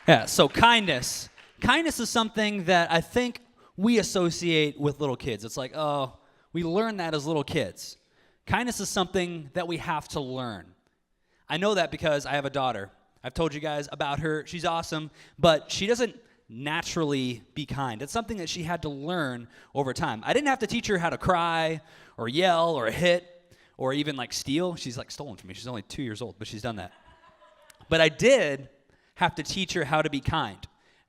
Yeah, so kindness. Kindness is something that I think we associate with little kids. It's like, oh, we learn that as little kids. Kindness is something that we have to learn. I know that because I have a daughter. I've told you guys about her. She's awesome, but she doesn't naturally be kind. It's something that she had to learn over time. I didn't have to teach her how to cry or yell or hit or even like steal. She's like stolen from me. She's only 2 years old, but she's done that. But I did have to teach her how to be kind.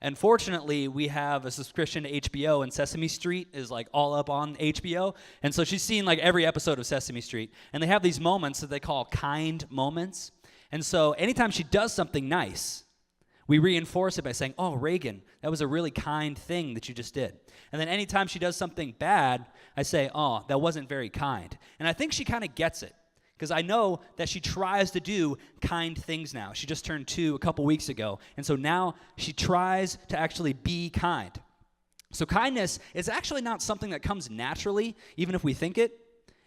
And fortunately, we have a subscription to HBO, and Sesame Street is like all up on HBO. And so she's seen like every episode of Sesame Street. And they have these moments that they call kind moments. And so anytime she does something nice, we reinforce it by saying, oh, Reagan, that was a really kind thing that you just did. And then anytime she does something bad, I say, oh, that wasn't very kind. And I think she kind of gets it. Because I know that she tries to do kind things now. She just turned 2 a couple weeks ago. And so now she tries to actually be kind. So kindness is actually not something that comes naturally, even if we think it.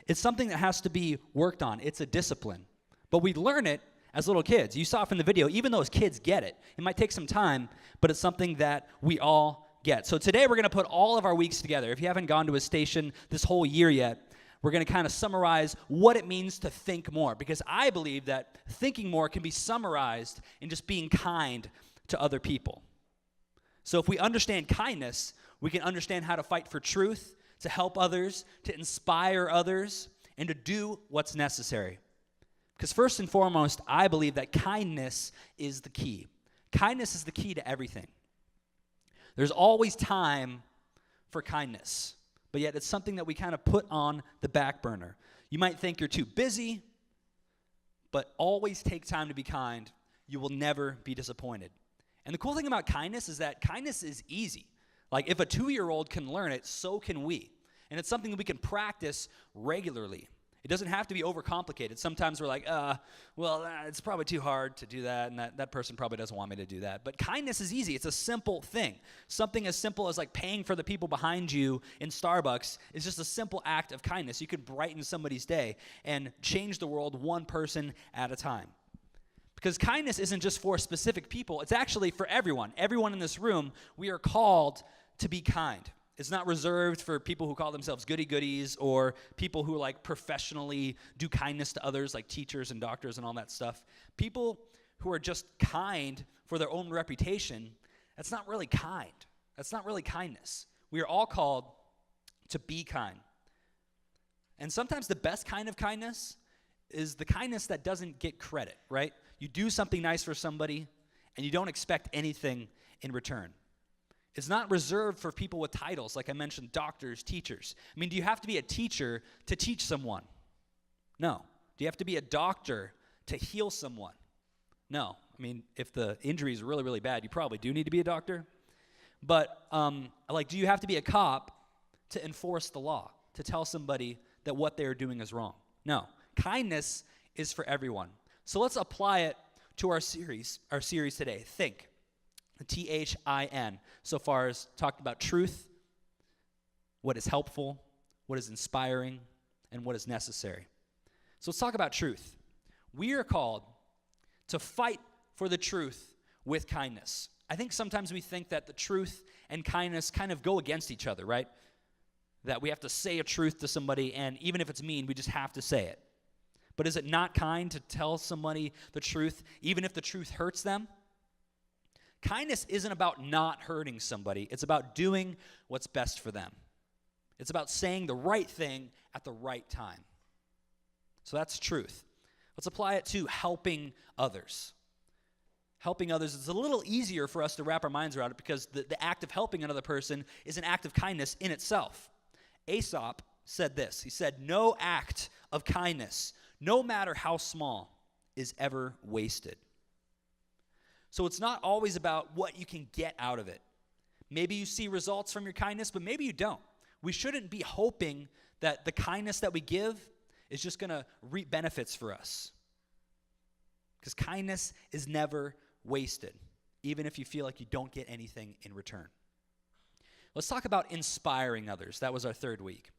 It's something that has to be worked on. It's a discipline. But we learn it as little kids. You saw from the video, even those kids get it. It might take some time, but it's something that we all get. So today we're going to put all of our weeks together. If you haven't gone to a station this whole year yet, we're going to kind of summarize what it means to think more, because I believe that thinking more can be summarized in just being kind to other people. So if we understand kindness, we can understand how to fight for truth, to help others, to inspire others, and to do what's necessary. Because first and foremost, I believe that kindness is the key. Kindness is the key to everything. There's always time for kindness. But yet it's something that we kind of put on the back burner. You might think you're too busy, but always take time to be kind. You will never be disappointed. And the cool thing about kindness is that kindness is easy. Like if a 2-year-old can learn it, so can we. And it's something that we can practice regularly. It doesn't have to be overcomplicated. Sometimes we're like, it's probably too hard to do that, and that person probably doesn't want me to do that. But kindness is easy. It's a simple thing. Something as simple as like paying for the people behind you in Starbucks is just a simple act of kindness. You could brighten somebody's day and change the world one person at a time. Because kindness isn't just for specific people. It's actually for everyone. Everyone in this room, we are called to be kind. It's not reserved for people who call themselves goody-goodies or people who like professionally do kindness to others like teachers and doctors and all that stuff. People who are just kind for their own reputation, that's not really kind. That's not really kindness. We are all called to be kind. And sometimes the best kind of kindness is the kindness that doesn't get credit, right? You do something nice for somebody and you don't expect anything in return. It's not reserved for people with titles, like I mentioned, doctors, teachers. I mean, do you have to be a teacher to teach someone? No. Do you have to be a doctor to heal someone? No. I mean, if the injury is really, really bad, you probably do need to be a doctor. But, do you have to be a cop to enforce the law, to tell somebody that what they're doing is wrong? No. Kindness is for everyone. So let's apply it to our series today, Think. T-H-I-N. So far as talked about truth, what is helpful, what is inspiring, and what is necessary. So let's talk about truth. We are called to fight for the truth with kindness. I think sometimes we think that the truth and kindness kind of go against each other, right? That we have to say a truth to somebody, and even if it's mean, we just have to say it. But is it not kind to tell somebody the truth, even if the truth hurts them? Kindness isn't about not hurting somebody. It's about doing what's best for them. It's about saying the right thing at the right time. So that's truth. Let's apply it to helping others. Helping others is a little easier for us to wrap our minds around it because the act of helping another person is an act of kindness in itself. Aesop said this. He said, "No act of kindness, no matter how small, is ever wasted." So it's not always about what you can get out of it. Maybe you see results from your kindness, but maybe you don't. We shouldn't be hoping that the kindness that we give is just going to reap benefits for us. Because kindness is never wasted, even if you feel like you don't get anything in return. Let's talk about inspiring others. That was our third week.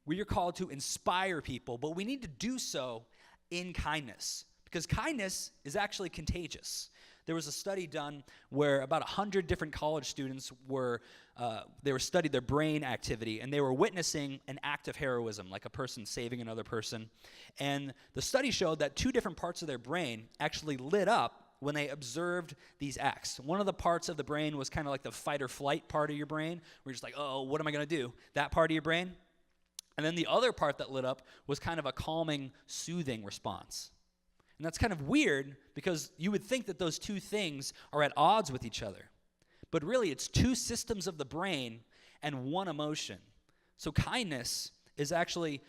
We are called to inspire people, but we need to do so in kindness. Because kindness is actually contagious. There was a study done where about 100 different college students were studied their brain activity, and they were witnessing an act of heroism, like a person saving another person. And the study showed that 2 different parts of their brain actually lit up when they observed these acts. One of the parts of the brain was kind of like the fight or flight part of your brain, where you're just like, oh, what am I going to do? That part of your brain. And then the other part that lit up was kind of a calming, soothing response. And that's kind of weird because you would think that those 2 things are at odds with each other. But really, it's 2 systems of the brain and 1 emotion. So kindness is actually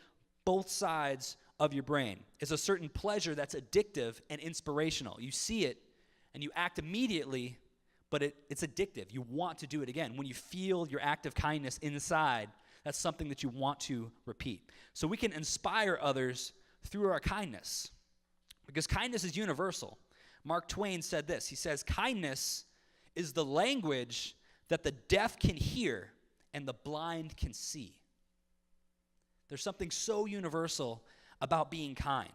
both sides of your brain. It's a certain pleasure that's addictive and inspirational. You see it and you act immediately, but it's addictive. You want to do it again. When you feel your act of kindness inside, that's something that you want to repeat. So we can inspire others through our kindness, because kindness is universal. Mark Twain said this. He says, kindness is the language that the deaf can hear and the blind can see. There's something so universal about being kind.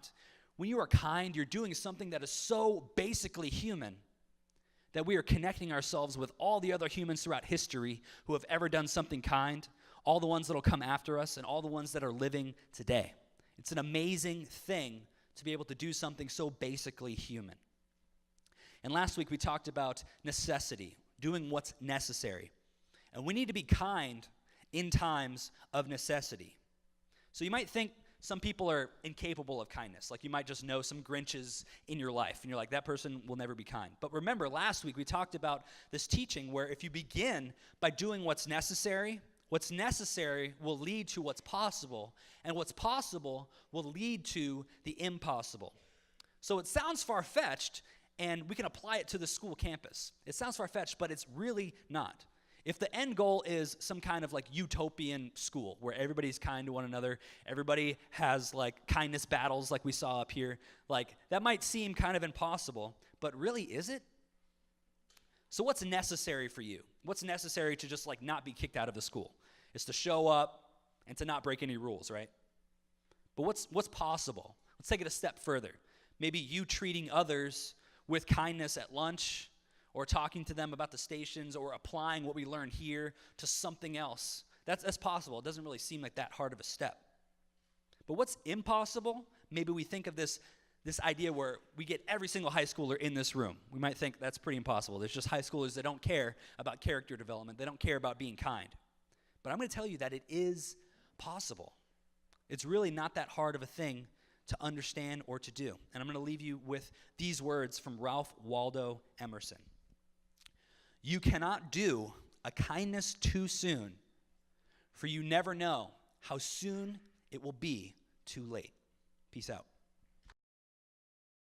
When you are kind, you're doing something that is so basically human that we are connecting ourselves with all the other humans throughout history who have ever done something kind, all the ones that will come after us, and all the ones that are living today. It's an amazing thing to be able to do something so basically human. And last week we talked about necessity, doing what's necessary. And we need to be kind in times of necessity. So you might think some people are incapable of kindness. Like you might just know some Grinches in your life, and you're like, that person will never be kind. But remember, last week we talked about this teaching where if you begin by doing what's necessary will lead to what's possible, and what's possible will lead to the impossible. So it sounds far-fetched, and we can apply it to the school campus. It sounds far-fetched, but it's really not. If the end goal is some kind of like utopian school where everybody's kind to one another, everybody has like kindness battles like we saw up here, like that might seem kind of impossible, but really is it? So what's necessary for you? What's necessary to just like not be kicked out of the school? It's to show up and to not break any rules, right? But what's possible? Let's take it a step further. Maybe you treating others with kindness at lunch, or talking to them about the stations, or applying what we learned here to something else. That's possible. It doesn't really seem like that hard of a step. But what's impossible? Maybe we think of this idea where we get every single high schooler in this room. We might think that's pretty impossible. There's just high schoolers that don't care about character development. They don't care about being kind. But I'm going to tell you that it is possible. It's really not that hard of a thing to understand or to do. And I'm going to leave you with these words from Ralph Waldo Emerson. You cannot do a kindness too soon, for you never know how soon it will be too late. Peace out.